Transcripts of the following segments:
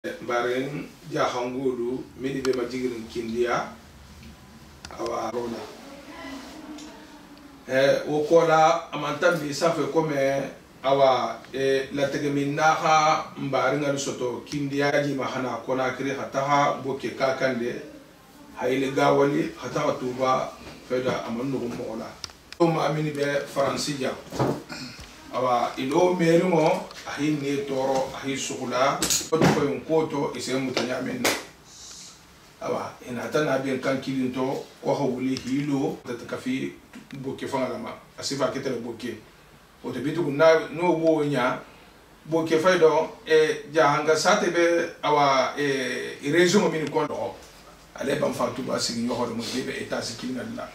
Baren jahangulu mini be majigirin kindia awa rola wokola amantambi safe kome awa la tegeminaha mbaringa soto kindia ji mahana kona kiri hataha boke kakande haile gawali hataha tuba feda amanu mola ma mini be faransija awa ilo merimo ahi ne toro ahi sugula ko yon koto ise mutanya menna awa ina tana bien kan kilinto ko hawli hilo tatakafi boke fangalama asifa ketele boke o te bitu na no wo nya boke faydo jahanga sate be awa rezo mo min ko do ale ban fatu ba sigi yo hodo mo be eta sikina la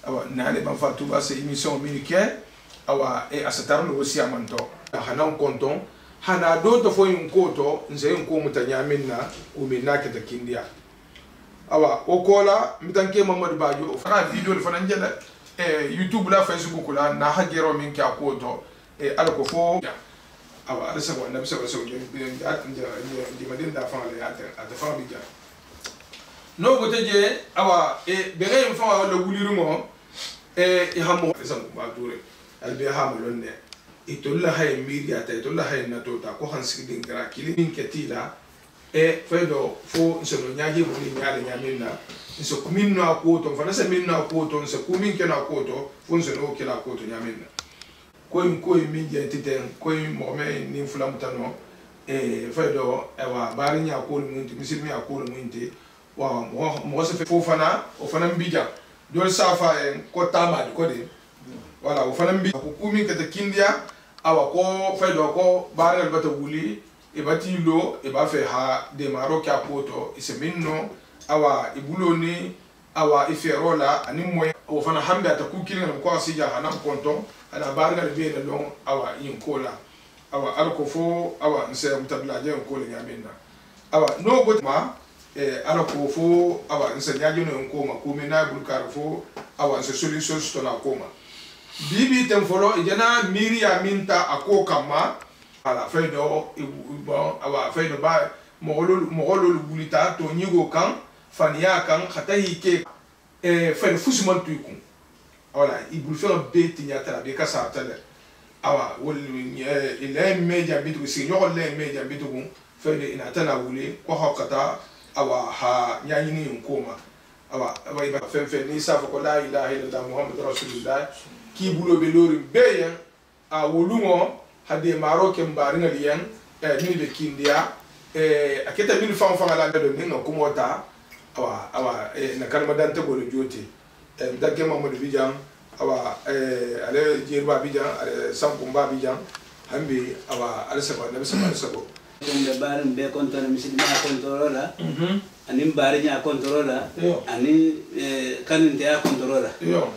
awa na ale ban fatu ba se émission min ke awa asataru no wosi amanto hanan konton hana do to fo yin koto nze yin ko mutanya minna o minna ke takindia awa okola mitanke Mamadu Bajo fara video fana njela YouTube la Facebook la na hagero min ka koto alko fo awa alsa ko nabi sallallahu alaihi wasallam di madin da fana le ata fana bija no goteje awa bere yin fa la wulirumo hamo san ba dure albe hamalonne itolla hay miriata itolla hay natota ko hansiki dingra kilin ketila fedo fo nsono nyaji woni nyaale nyamina nso kuminno akoto fana se minno akoto nso kumin kena akoto fo nsono kila akoto nyamina ko minje titen ko mo me ni fulamutano fedo ewa bari nya ko munti misilmi akolo munti wa mo se fo fana o fana mbija dol safa ko tamad ko de wala o fana mbi ko kumi kata kindia awa ko fedo ko barel bata wuli e bati lo e ba fe ha de maroke apoto ise minno awa ibuloni awa iferola ani moy o fana hambe ata ku kilin ko asija hanan konton ala bargal be le long awa yin kola awa alko fo awa nse mutabla je ko le nyamena awa no go ma alko fo awa nse nyaje no ko ma ko me na bulkar fo awa nse solution sto na koma bibi temfolo ijana miri ya minta ako kama ala faydo bon awa faydo ba mogolo bulita to nyigo kan fania kan khata hike faydo fusiman tuiku wala ibul fe beti nyata be kasa tale awa wol ile media bitu sinyo le media bitu faydo ina tana wuli ko hakata awa ha nyanyini nkoma awa iba fen ni safa ko la ilaha illallah muhammadur rasulullah ki bulo be lori beyen a wolumo hade maroke mbaringa liyen ni be kindia aketa min fam la do ni no kumota awa na kalma dante bolo joti dagge Mamadou Bijan awa ale jirba Bijan ale samkumba Bijan hambi awa ale sabo nabi sabo de barin be kontor misidma kontrola ani mbarinya kontrola ani kaninte ya kontrola yo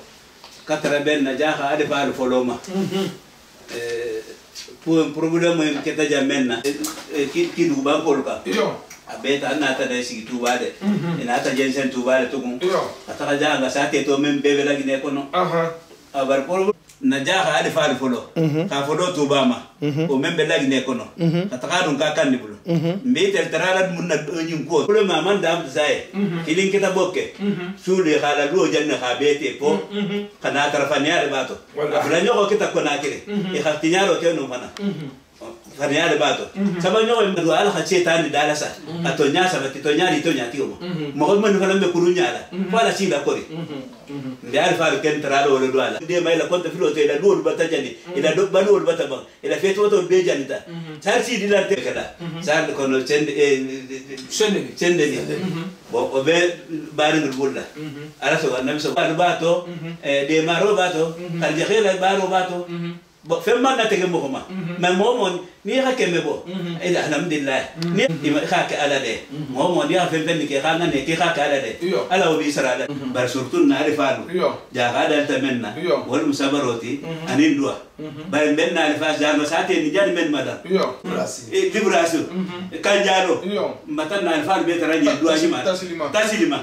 katara ben na jaha ade faal foloma pour problème mo keta jamenna ki du ba kolka yo abeta na ta de sigi tubade ina ta jensen tubade to gun yo ataka janga sate to men bebe la gine kono abar por na jaha ade faal folo ka folo tubama o men be la gine kono ataka dun ka kandi bulo mbete tarala mun na nyum ko problème man da am sai kilin kita bokke sule khala lo janna khabete po kana tarfaniare bato abra nyoko kita kona kire e khatinyaro ke no fana faniare bato sabanyo mdu ala khatani dalasa atonya sabati tonyari tonyati mo mo man fana me kurunyala wala sida kori ndi alfa ken taralo lo dwala de mai la konta filo te la dol batajani ila do balol bataba ila feto to be janita sarsi dila te kala sar ko no cende bo be barin bulla ala so nabi so bato de maro bato kal jakhila baro bato bo femma na tege mo ma ma momon ni ha keme bo ila alhamdulillah ni ima kha ka ala de momon ya fembe ni ke khana ne ke kha ka ala de ala obi sarala bar surtun na rifalu ja gada tamanna wal musabaroti anin dua bar ben na rifa ja no sate ni jan men mada libration kanjalo matan na rifalu be tarani dua jima taslima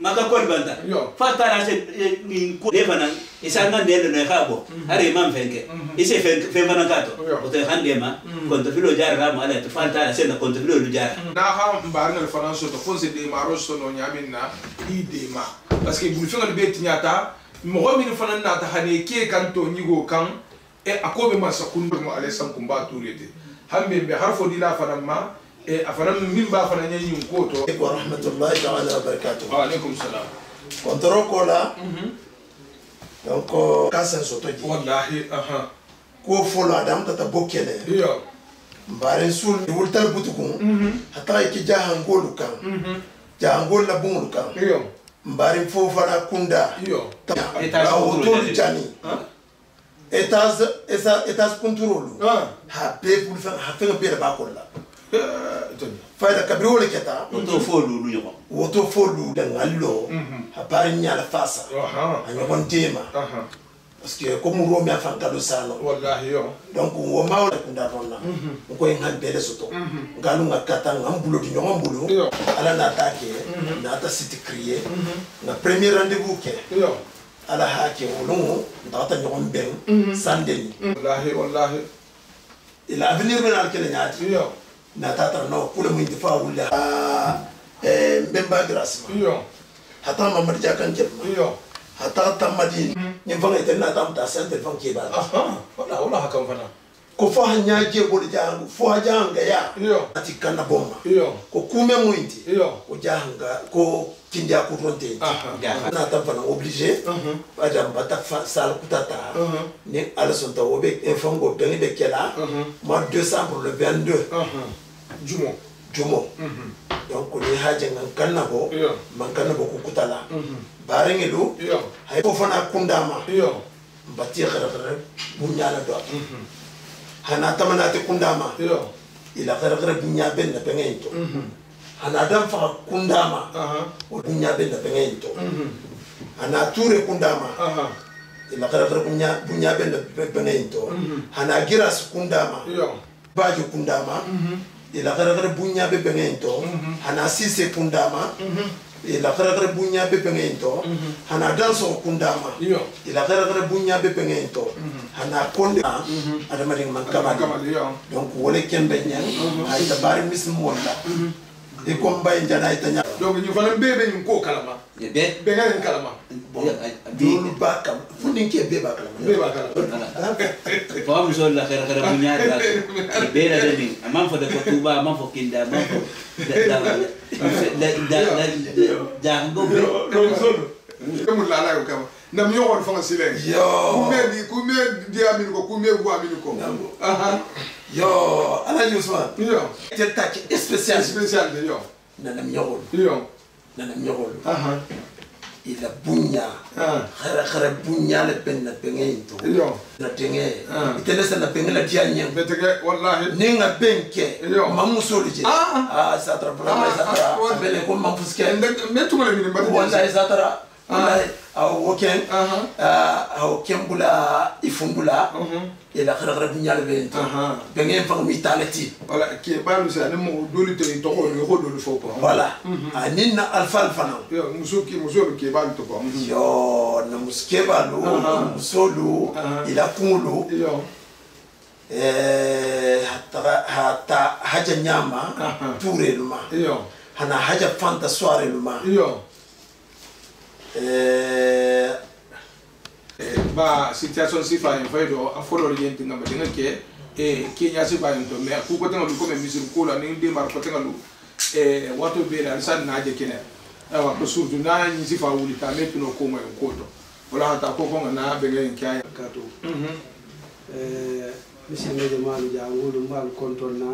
maka kol banta fatara se ni ko defana isanga ndelo ne khabo are mam fenke ise fenfana kato ote handema konto filo jar rama ala to fanta ala senda konto filo lu jar na ha mbar ngal faranso to fonse de maroso no nyaminna i de ma parce que bu fengal be tinyata mo min fanan na ta hane ke kan to nyigo kan e akobe masa kundur mo ale san kumba turete hambe be harfo dila fanan ma e afanan min ba fanan nyin ko to wa rahmatullahi ta'ala wa barakatuh wa alaikum salam kontoro kola donc kasen soto ji wallahi aha ko folo adam tata bokele yo mbare sul wultal butukun hatta ki jahangolu kan jahangol la bungul kan yo mbare fofana kunda yo eta otol jani etas contrôle ha pe pour faire ha faire bien ba kolla fayda kabri wala keta to folu lu nyoko woto folu da ngallo ha bari nyala fasa anya kon tema parce que comme romi afan kado sano wallahi yo donc wo mawla kunda ronna ko en han bele soto ngalu ngakata ngambulo di nyombulo ala na attaquer na ta city crier na premier rendez-vous ke yo ala hake wolongo ndata nyom ben sandeni wallahi il avenir ben al kele nyaati yo na tata no kule mu indifa wala mbemba grâce yo hata mamad jakan jebma yo hata tamadi nyimfanga itena tamta sante fanke ba wala hakam fana ko fo hanya je bol jangu fo hajanga ya yo ati kana bomba yo ko kume muinti yo ko janga ko kindia ko ronte na tamfana obligé adam bata sal kutata ni alson ta obe enfongo bengi be kela mois de décembre le 22 jumo donc ni haja ngan kanna bo man kanna bo kutala barengi do hay ko fana kundama bati khara bunyala do hana tamana te kundama ila khara bunya ben na pengento hana dam fa kundama o bunya ben na pengento hana ture kundama ila khara bunya ben na pengento hana giras kundama bajo kundama ila khara bunya be pengento hana sise kundama ila khara bunya be pengento hana danso kundama ila khara bunya be pengento hana konde ada mading man kamali donc wole kembe nyang ay tabari mism wala e ko mbay jana ay tanya donc ñu fa bébé ñu ko kalama be be ngalen kalama dulu bakam fundin ke be bakam fa mu so la khara bunya da be la de amam fo de ko tuba amam fo kinda amam fo da ngo be mu la la ko nam yo won fa silen yo ku me di amin ko ku me bu amin ko yo ala Usman yo te tak spécial de yo nanam yogol ila bunya khara bunya le penna pengento yo na tenge itelesa na pengela dianya betege wallahi ninga benke mamusolije sa tra problema sa tra bele ko mamfuske metu ngale ni mbati wallahi sa tra wallahi au kembula ifungula ila khara bunya le bento bengen fa mi talati wala ke balu sa ne mo doli to ko doli fo ko voilà aninna alfalfana yo muso ke balu to ko yo na muske balu musolu ila kungulu yo hatta haja nyama ture luma yo hana haja fanta soare luma yo ba situation si fa en faydo aforo yenti ngam de ngake Kenya si ba to me ku ko tangalu ko me misir ko la ni de mar ko tangalu wato be la san na je kene awa ko surtout na ni si fa wuli ta me pino ko mo ko to wala ta ko ko na be ngen kaya kato misinde de malu jangulu mal kontonna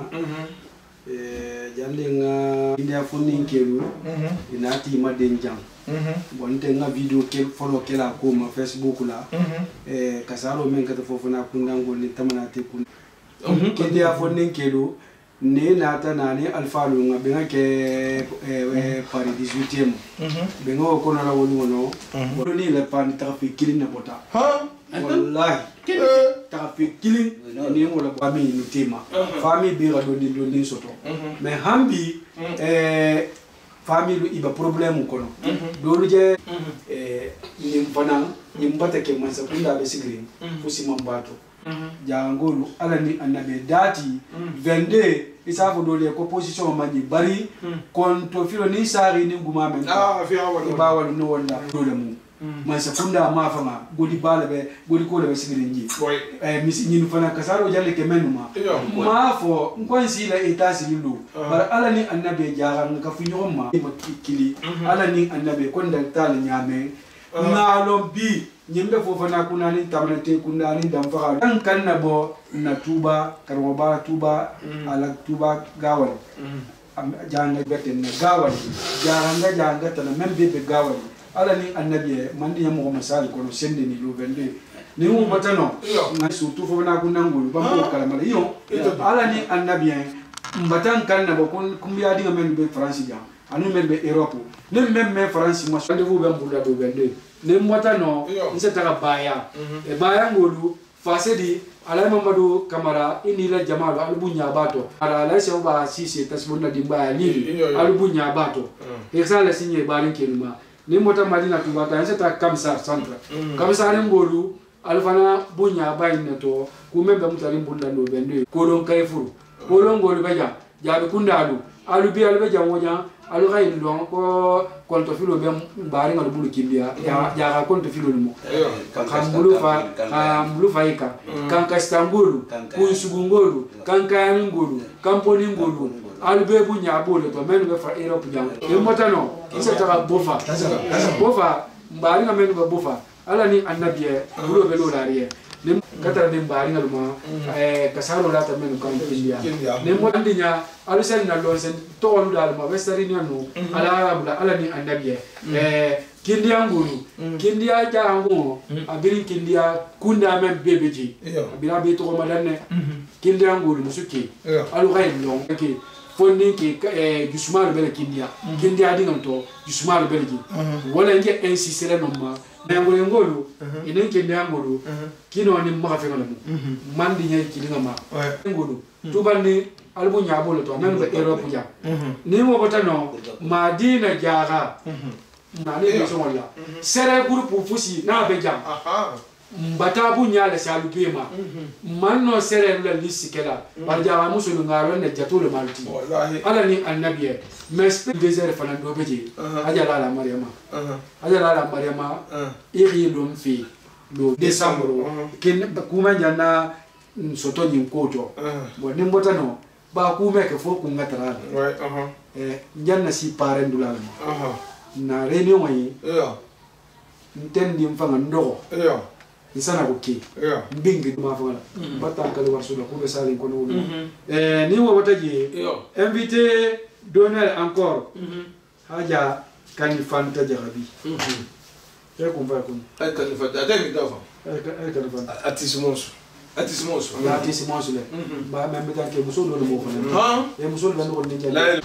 jande nga india fonni kelu inati maden jang bon te nga video kel follow kela ko ma Facebook la kasaro men kata fofuna kundango ni tamana te kun india fonni kelu ne nata nani alfalu nga benga ke pari 18e benga ko na la wonu no ni le pan trafic kilin na bota wallahi trafic kilin ni ngola ba mi ni tema fami bi ga do ni soto mais hambi famille iba problème kono dolu je nim fana nim batake man sa kunda be sigrin fusi mambato jangolu ala ni annabe dati 22 isafo dole ko position mani bari kon to filo ni sari ni guma men fi awal ba wala no wala dole mu man sekunda ma fama godi balabe godi ko le sigirinji misi nyinu fana kasaro jalle ke menuma ma fo ngon sila etasi lilu bar ala ni annabe jaran ka fu nyoma kili ala ni annabe kon dal tal nyame ngalo bi nyimbe fo fana kunani tamante kunani dam fa kan na bo na tuba karwa ba tuba ala tuba gawal janga beten na gawal janga tan membe be gawal ala ni annabi mandi yamo masali kono sende ni lo vende ni mo batano na surtout fo na kunangul bambo kala mala yo ala ni annabi mbatan kan na bo kun kumbiya dinga men be france jam anu men be europe ne men france mo rendez-vous be mbula do vende ne mwatano nse taka baya e baya ngolu fasedi ala mamadu kamara inila jamalu alubunya bato ala la se ba sisi tasbonna dimba lili alubunya bato exala sinye barin keluma ne mota madina tubata nse taka kamsar centre kamsar ngolu alfana bunya bayina to kumembe mutari mbunda ndo bende kolon kayfuru kolon ngolu beja jabe kundalu alubi albeja moja alu kay long ko konto filo be bari ngal bulu kimbia ya konto filo mo kan bulu faika kan ka Istanbul kun sugungolu kan ka ngolu kan poni ngolu alu be bunya bolo to men be fa Europe jang e motano isa ta bofa bari ngal men be bofa ala ni annabiye bulo be lo lariye nim katara nim bari ngal ma kasaro la ta men kan kimbia nim mo andinya alu sen na lo sen to lu dal ma western union ala ni annabiye kindia ngulu kindia jango abirin kindia kunda men bebeji abira be to ma danne kindia ngulu musuki alu kay long ke fonni ke jusmal bele kindia dingam to jusmal bele ji wala nge insistere no ma ngolo ngolo inen kindia ngulu kino ni ma fe ngala mandi nya kilinga ma ngulu tubani albu nyabolo to men be Europe ja ni mo botano madina jaga na ni so wala sere groupe fusi na be jam mbata bu nyale salu bema manno sere la lisikela bar jawa musulu ngaro ne jatule malti wallahi ala ni annabiye mespe désert fana do beje ajala la mariama iri lom fi lo décembre ken kuma jana soto nyinkoto bo ni mbotano ba ku meke fo ku ngatara janna si parendula na réunion yi ntendi mfanga ndoko isana ko ki mbingi ma fanga batta kala warsula ko be sali ko no ni wo wataji invité d'honneur encore haja kanifanta jarabi ya kumva kun ay kanifanta ademi dafa ay kanifanta atismos la atismos le ba membe tanke muso no mo fana e muso le no ni jale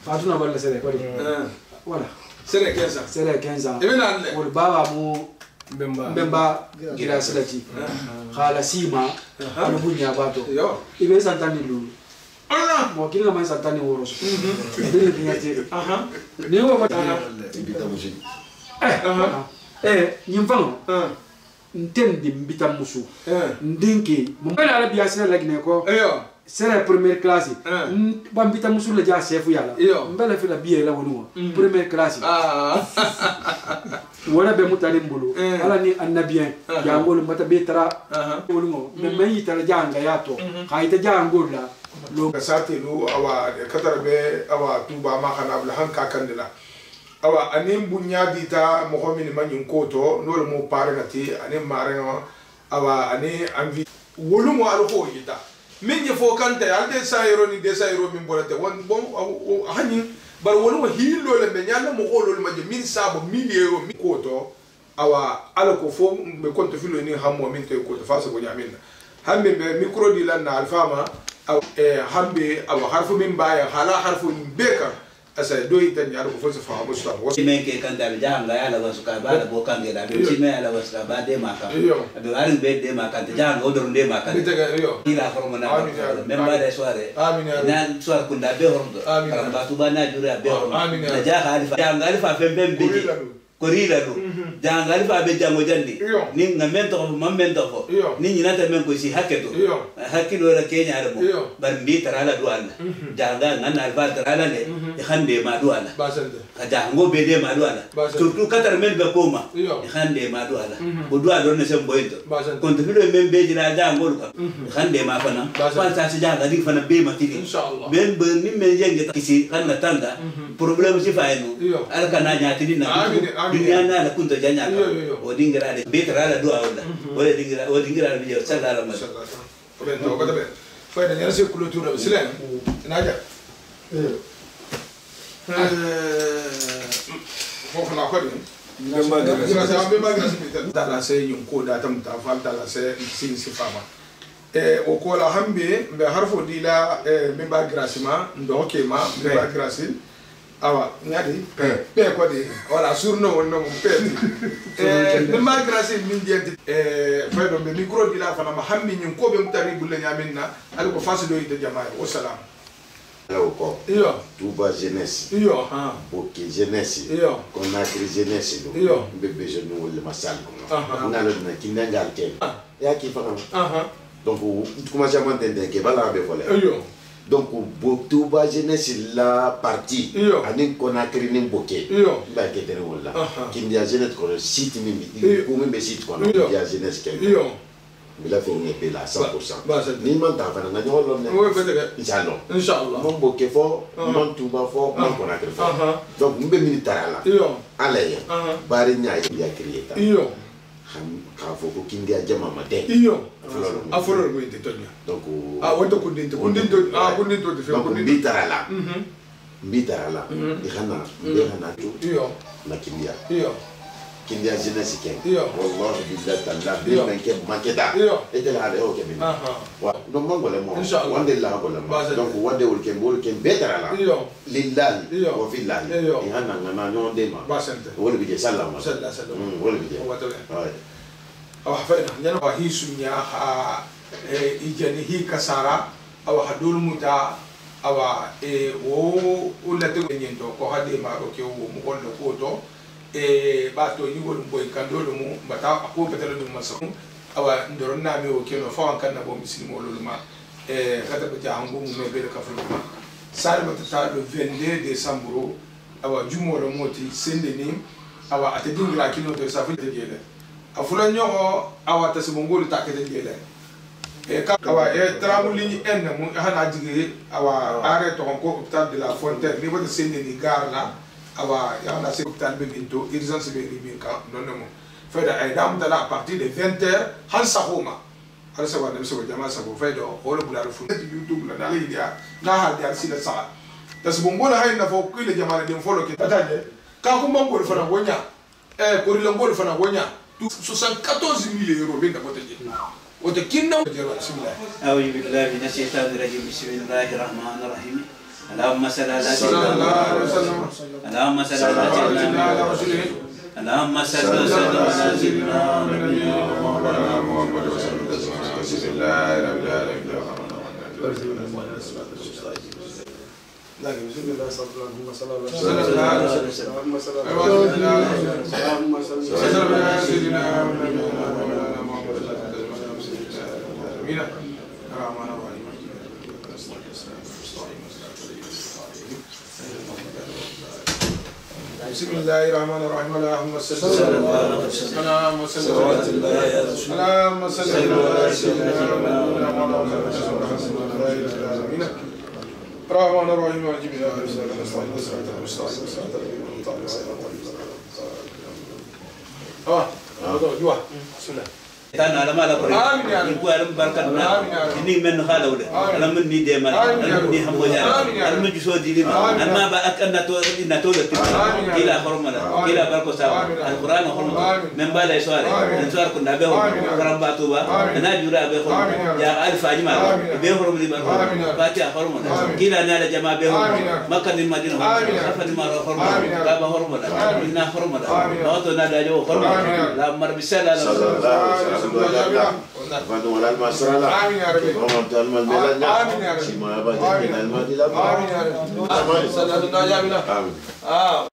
fatuna balla sere ko voilà sere 15 ans e nan le wol baba mu Mbemba gira silati khala sima alu bunya bato ibe santani lu mo kinga man santani woro so bele binyate ne wo mata nyimfango ntendi mbita musu ndinki mo bela ala biasina lagne ko c'est la première classe bambita musu la ja chef yala mbele fi la biye la wonu première classe wala be mutari mbulu ala ni annabien ya ngolu mata betara wolu me yitara janga yato kayita jango la lo kasate lo awa katara be awa tuba ma kana bla hanka kandila awa anim bunya dita mo homini manyin koto no mo pare ngati anim mare awa ani anvi wolu mo al ho yita min je fo kante alde sayro ni de sayro min bolate won bon hani bar wonu hillo le be nyalla mo holo ma je min sabo miliero mi koto awa ala ko fo be konto filo ni hammo min te ko fa so ko nyaminna hambe be micro di lan na alfama aw hambe awa harfu min baya hala harfu min beka asa do ita nyaro ko fo so fa mo so men ke kan dal janga ala wasuka ba la bo kan de la do me ala wasuka ba de maka do arin be de maka de janga odor de maka ila formo na men ba de soare na soare kunda be hordo karamba tu ba na jura be hordo na jaha alifa janga alifa fembe be korila do jangal fa be jango jandi ni ngamen to mammen to fo ni nyinata men ko si haketo hakilo la kenya rebo bar mbi tarala do alla janga ngana alfa tarala le khande ma do alla ka jango be de ma do alla surtout katar men be koma khande ma do alla bo do alla ne sem boyto kon to filo men be jina jango ka khande ma fana fa sa si janga di fana be ma tidi ben be ni men jenge kisi kan na tanda problème si fa eno al kana nyati ni na dunia na kunto janya ka odingira de betra la dua wala odingira bi sala la ma ko ben to ko tabe fa da nyara se kultura bislen naja ko na ko din be magra se da la se yun ko da tam ta fa da la se sin si fama o ko la hambe be harfo dila be magra sima ndo ke ma be magra sin awa ngadi pe ko de wala surno wonno mo pe de magrasi min dienti fa do be micro dila fa ma hammi nyun ko be mutari bulle nyaminna al ko fasdo ite jamaa wa salam ko iyo Touba jeunesse iyo ha Boké jeunesse iyo Conakry jeunesse do iyo bebe jeune wala masal ko ngalo na kinangal ken ya ki fa donc commence à m'entendre que bala be fole iyo donc Touba jeunesse la partie ani Conakry ni Boké ba ke tere wala kindia jeunesse ko site mimi ko mimi site ko kindia jeunesse ken il a fait une épée là 100%. Ni man ta fana ngani wala ne. Oui peut-être. Inshallah. Mon Boké fort, mon Touba fort, mon Conakry fort. Donc mbe militaire là. Alaye. Bari nya ya créer ta. Ka fo ko kindia jama mate. Afolo ko inte tonya. Donc wonto ko dinte to fe ko militaire là. Militaire là. Ihana tu. Na kindia. Kindia jeunesse ken wallahi billahi ta'ala bi man ke makeda e de la o ke bi wa no mongo le mo wande la ko la donc wande wol ken betara la lillahi wa fillahi e hanna ngana no de ma wol bi je sallallahu wol bi je aw hafaina nyana wa hisunya ha ijani hi kasara aw hadul muta awa wo ulate nyendo ko hade ma ko ke wo mo gondo ko to bato ni wol boy kandolo mu bata ko betala dum masakum awa ndoron na mi o keno fa kan na bo muslimo loluma kata be jangu mu me be ka fuluma sar mata ta le 22 décembre awa jumo lo moti sende ni awa ate dingra kino to sa fu de gele afula nyogo awa tasibongol ta ke de gele ka awa tramuli ni en mu hana dige awa are to ko hôpital de la Fontaine ni wada sende ni gar la awa ya na se hôpital be binto urgence be ni ka non mo feda ay dam dala à partir de 20h han sahoma ala sa wala so jama sa bo fedo holo bulal fu YouTube la dala idia na ha dia sila sa tas bongola hay na fo ko le jama de folo ke tataje ka ko mongol fana wonya ko ri longol fana wonya 74,000 euros be ngabo teje o te kinna bismillah a'udhu billahi minash shaitanir rajim bismillahir rahmanir rahim اللهم صل على سيدنا اللهم صل على سيدنا اللهم صل على سيدنا مولانا محمد بسم الله الرحمن الرحيم بسم الله اللهم صل على سيدنا مولانا محمد الرحمن الرحيم بسم الله الرحمن الرحيم اللهم صل على سيدنا الرحمن الرحيم Tanah lama lah pergi. Ibu alam berkat mana? Ini men khala udah. Alam men ni dia mana? Alam ni hamboja. Alam men justru di lima. Alam akan nato dah tiba. Kila hormat. Kila berkosa. Al Quran hormat. Membala suara. Dan suara pun dah behor. Karam batu bah. Nana jura behor. Ya alif ajmal. Behor di mana? Baca hormat. Kila nada jama behor. Makan di Madinah hormat. Apa di mana hormat? Kaba hormat. Inna hormat. Auto nada jauh hormat. Lamar bisala. Fanu wala masrala. Amin ya rabbi. Wa ta'al malana. Amin ya rabbi. Sima abadi min al-madila. Amin ya rabbi. Amin.